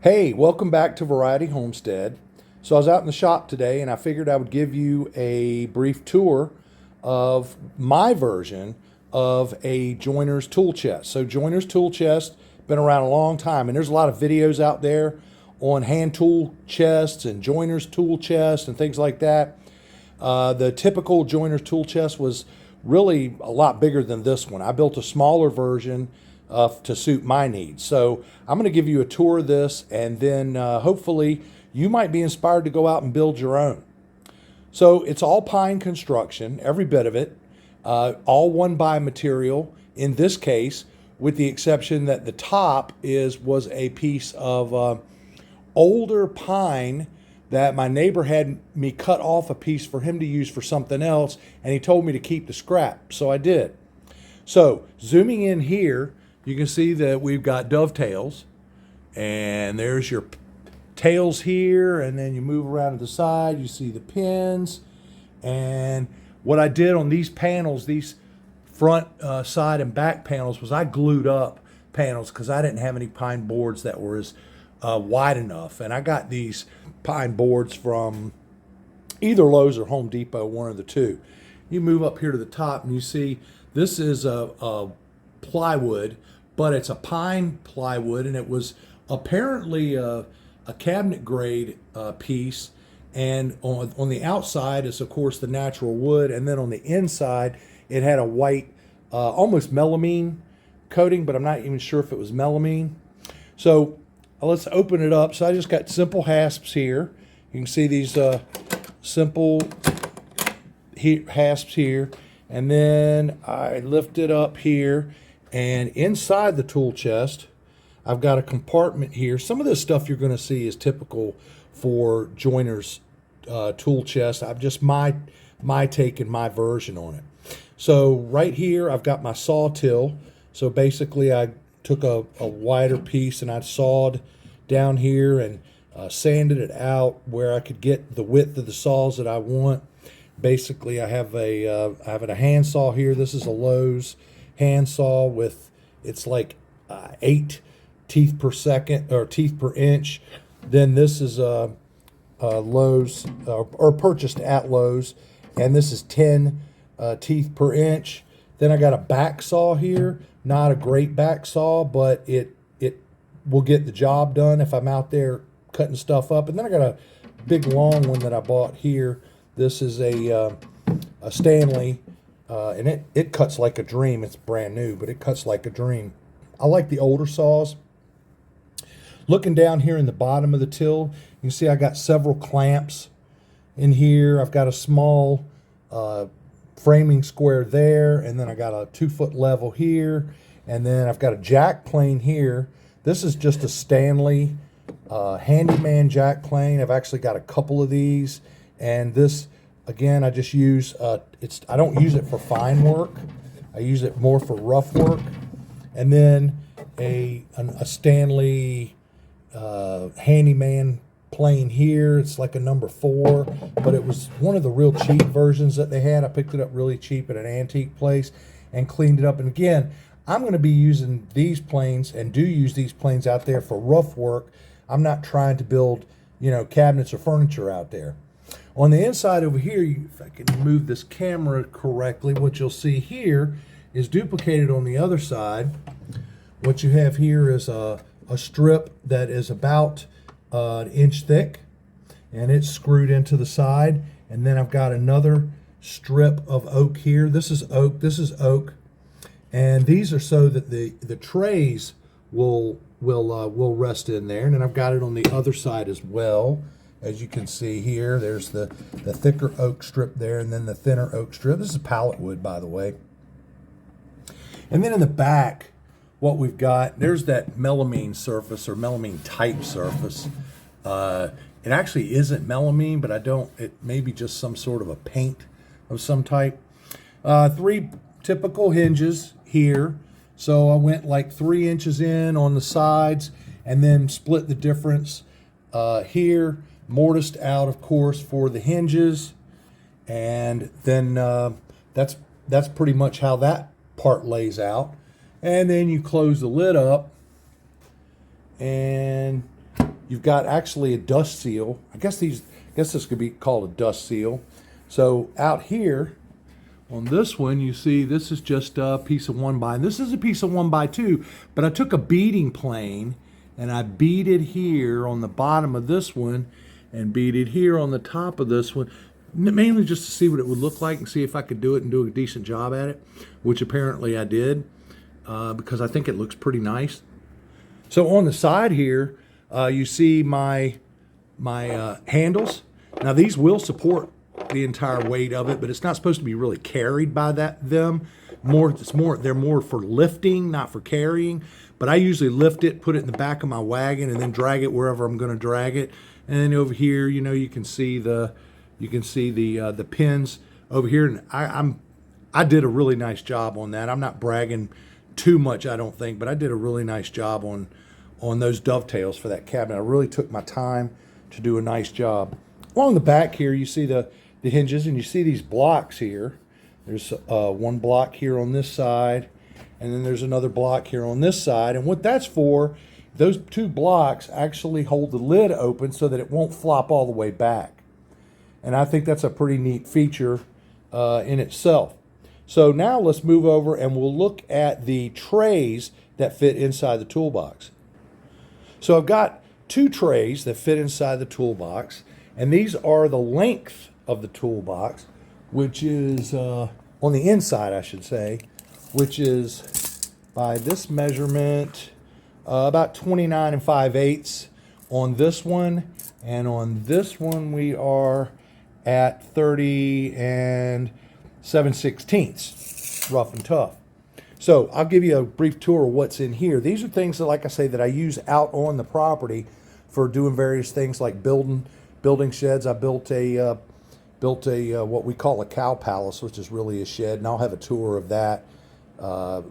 Hey, welcome back to Variety Homestead. So I was out in the shop today and I figured I would give you a brief tour of my version of a joiner's tool chest. So joiner's tool chest, been around a long time, and there's a lot of videos out there on hand tool chests and joiner's tool chests and things like that. The typical joiner's tool chest was really a lot bigger than this one. I built a smaller version to suit my needs. So I'm going to give you a tour of this, and then hopefully you might be inspired to go out and build your own. So it's all pine construction, every bit of it, all one by material. In this case, with the exception that the top was a piece of older pine that my neighbor had me cut off a piece for him to use for something else, and he told me to keep the scrap, so I did. So zooming in here, you can see that we've got dovetails, and there's your tails here, and then you move around to the side, you see the pins. And what I did on these panels, these front, side, and back panels, was I glued up panels because I didn't have any pine boards that were as wide enough. And I got these pine boards from either Lowe's or Home Depot, one of the two. You move up here to the top and you see this is a plywood, but it's a pine plywood, and it was apparently a cabinet grade piece. And on the outside is, of course, the natural wood, and then on the inside it had a white, almost melamine coating, but I'm not even sure if it was melamine. So let's open it up. So I just got simple hasps here. You can see these simple hasps here, and then I lift it up here, and inside the tool chest I've got a compartment here. Some of this stuff you're going to see is typical for joiners tool chest. I've just my take and my version on it. So right here I've got my saw till. So basically I took a wider piece and I sawed down here and sanded it out where I could get the width of the saws that I want. Basically I have a hand saw here. This is a Lowe's hand saw with, it's like 8 teeth per second, or teeth per inch. Then this is a Lowe's, or purchased at Lowe's, and this is 10 teeth per inch. Then I got a back saw here, not a great back saw, but it will get the job done if I'm out there cutting stuff up. And then I got a big long one that I bought here. This is a Stanley, and it cuts like a dream. It's brand new, but it cuts like a dream. I like the older saws. Looking down here in the bottom of the till, you can see I got several clamps in here. I've got a small framing square there, and then I got a 2-foot level here, and then I've got a jack plane here. This is just a Stanley handyman jack plane. I've actually got a couple of these, and this, again, I just use I don't use it for fine work. I use it more for rough work. And then a Stanley handyman plane here. It's like a number 4, but it was one of the real cheap versions that they had. I picked it up really cheap at an antique place and cleaned it up. And again, I'm going to be using these planes, and do use these planes out there for rough work. I'm not trying to build, cabinets or furniture out there. On the inside over here, if I can move this camera correctly, what you'll see here is duplicated on the other side. What you have here is a strip that is about an inch thick, and it's screwed into the side. And then I've got another strip of oak here. This is oak, and these are so that the trays will rest in there. And then I've got it on the other side as well. As you can see here, there's the thicker oak strip there, and then the thinner oak strip. This is pallet wood, by the way. And then in the back, what we've got, there's that melamine surface, or melamine type surface. It actually isn't melamine, but it may be just some sort of a paint of some type. 3 typical hinges here. So I went like 3 inches in on the sides, and then split the difference here. Mortised out, of course, for the hinges. And then that's pretty much how that part lays out. And then you close the lid up, and you've got actually a dust seal. I guess this could be called a dust seal. So out here on this one, you see this is just a piece of 1x, and this is a piece of 1x2, but I took a beading plane and I beat it here on the bottom of this one and beat it here on the top of this one, mainly just to see what it would look like and see if I could do it and do a decent job at it, which apparently I did, because I think it looks pretty nice. So on the side here, you see my handles. Now these will support the entire weight of it, but it's not supposed to be really carried by them. They're more for lifting, not for carrying. But I usually lift it, put it in the back of my wagon, and then drag it wherever I'm going to drag it. And then over here, you can see the pins over here, and I did a really nice job on that. I'm not bragging too much, I don't think, but I did a really nice job on those dovetails for that cabinet. I really took my time to do a nice job. Along the back here, you see the hinges, and you see these blocks here. There's one block here on this side, and then there's another block here on this side. And what that's for, those two blocks actually hold the lid open so that it won't flop all the way back. And I think that's a pretty neat feature in itself. So now let's move over and we'll look at the trays that fit inside the toolbox. So I've got two trays that fit inside the toolbox, and these are the length of the toolbox, which is on the inside, I should say, which is by this measurement about 29 5/8 on this one, and on this one we are at 30 7/16, rough and tough. So I'll give you a brief tour of what's in here. These are things that, like I say, that I use out on the property for doing various things like building sheds. I built a what we call a cow palace, which is really a shed, and I'll have a tour of that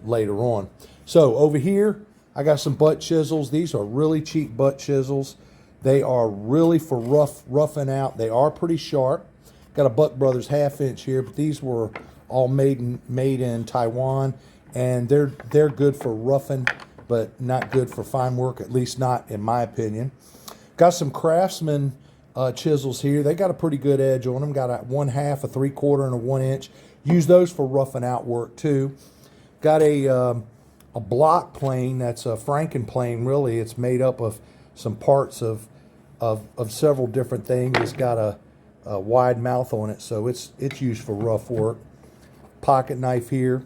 later on. So over here, I got some butt chisels. These are really cheap butt chisels. They are really for roughing out. They are pretty sharp. Got a Buck Brothers 1/2 inch here, but these were all made in Taiwan, and they're good for roughing, but not good for fine work, at least not in my opinion. Got some Craftsman chisels here. They got a pretty good edge on them. Got a 1/2, a 3/4, and a 1 inch. Use those for roughing out work too. Got a block plane that's a Franken plane. Really, it's made up of some parts of several different things. It's got a wide mouth on it, so it's used for rough work. Pocket knife here.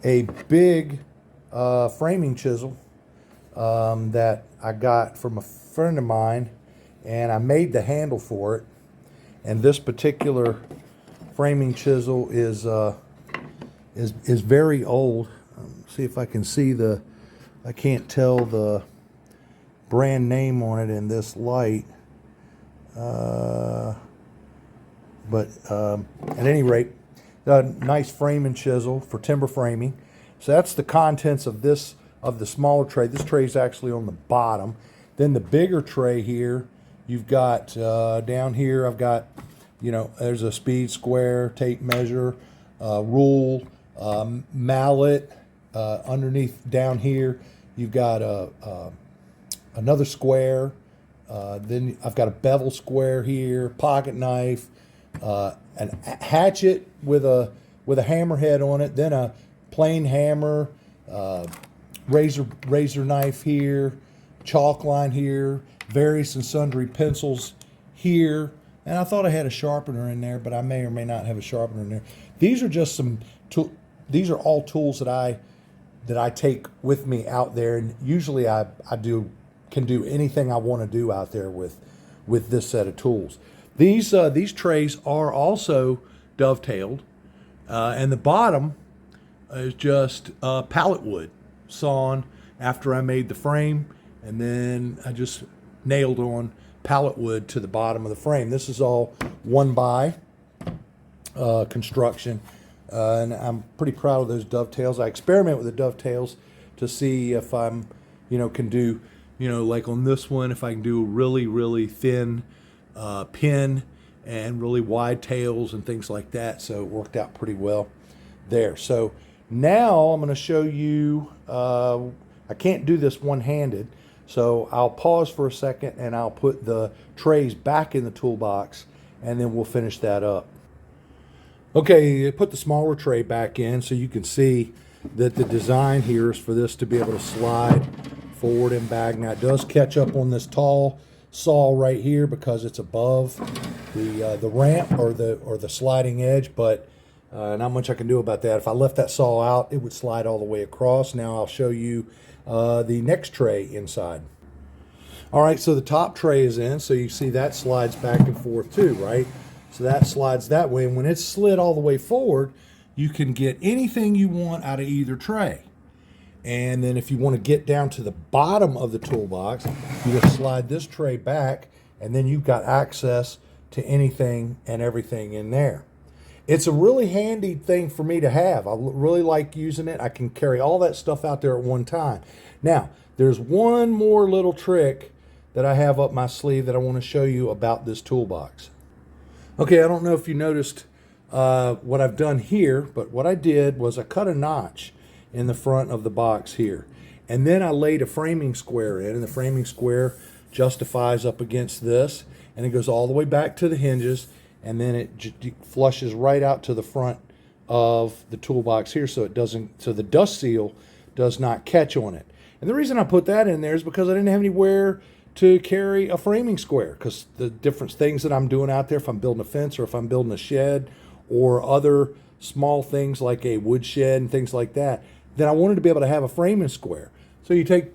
A big framing chisel that I got from a friend of mine, and I made the handle for it. And this particular framing chisel is very old. See if I can see I can't tell the brand name on it in this light. But at any rate, a nice framing chisel for timber framing. So that's the contents of the smaller tray. This tray is actually on the bottom. Then the bigger tray here, you've got down here, I've got, there's a speed square, tape measure, rule, mallet. Underneath down here, you've got another square. Then I've got a bevel square here, pocket knife, a hatchet with a hammerhead on it, then a plain hammer, razor knife here, chalk line here, various and sundry pencils here, and I thought I had a sharpener in there, but I may or may not have a sharpener in there. These are just these are all tools that I take with me out there, and usually I can do anything I want to do out there with this set of tools. These trays are also dovetailed, and the bottom is just pallet wood sawn after I made the frame, and then I just nailed on pallet wood to the bottom of the frame. This is all 1x construction, and I'm pretty proud of those dovetails. I experiment with the dovetails to see if I'm, can do, like on this one, if I can do a really, really thin pin and really wide tails and things like that. So it worked out pretty well there. So now I'm going to show you, I can't do this one-handed, So I'll pause for a second and I'll put the trays back in the toolbox, and then we'll finish that up. Okay, put the smaller tray back in so you can see that the design here is for this to be able to slide forward and back. Now it does catch up on this tall saw right here because it's above the ramp or the sliding edge, but not much I can do about that. If I left that saw out, it would slide all the way across. Now I'll show you the next tray inside. All right, so the top tray is in, so you see that slides back and forth too, right? So that slides that way, and when it's slid all the way forward, you can get anything you want out of either tray. And then if you want to get down to the bottom of the toolbox, you just slide this tray back, and then you've got access to anything and everything in there. It's a really handy thing for me to have. I really like using it. I can carry all that stuff out there at one time. Now, there's one more little trick that I have up my sleeve that I want to show you about this toolbox. Okay, I don't know if you noticed what I've done here, but what I did was I cut a notch in the front of the box here. And then I laid a framing square in, and the framing square justifies up against this, and it goes all the way back to the hinges, and then it flushes right out to the front of the toolbox here, so the dust seal does not catch on it. And the reason I put that in there is because I didn't have anywhere to carry a framing square, because the different things that I'm doing out there, if I'm building a fence or if I'm building a shed or other small things like a wood shed and things like that, then I wanted to be able to have a framing square. So you take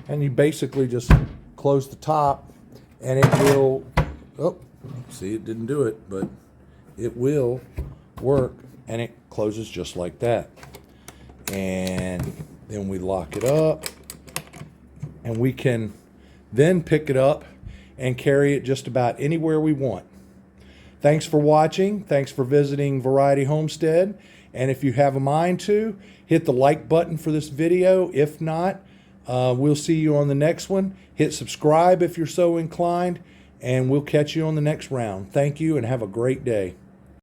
and you basically just close the top, and it will, oh, see, it didn't do it, but it will work, and it closes just like that. And then we lock it up, and we can then pick it up and carry it just about anywhere we want. Thanks for watching. Thanks for visiting Variety Homestead. And if you have a mind to, hit the like button for this video. If not, we'll see you on the next one. Hit subscribe if you're so inclined, and we'll catch you on the next round. Thank you, and have a great day.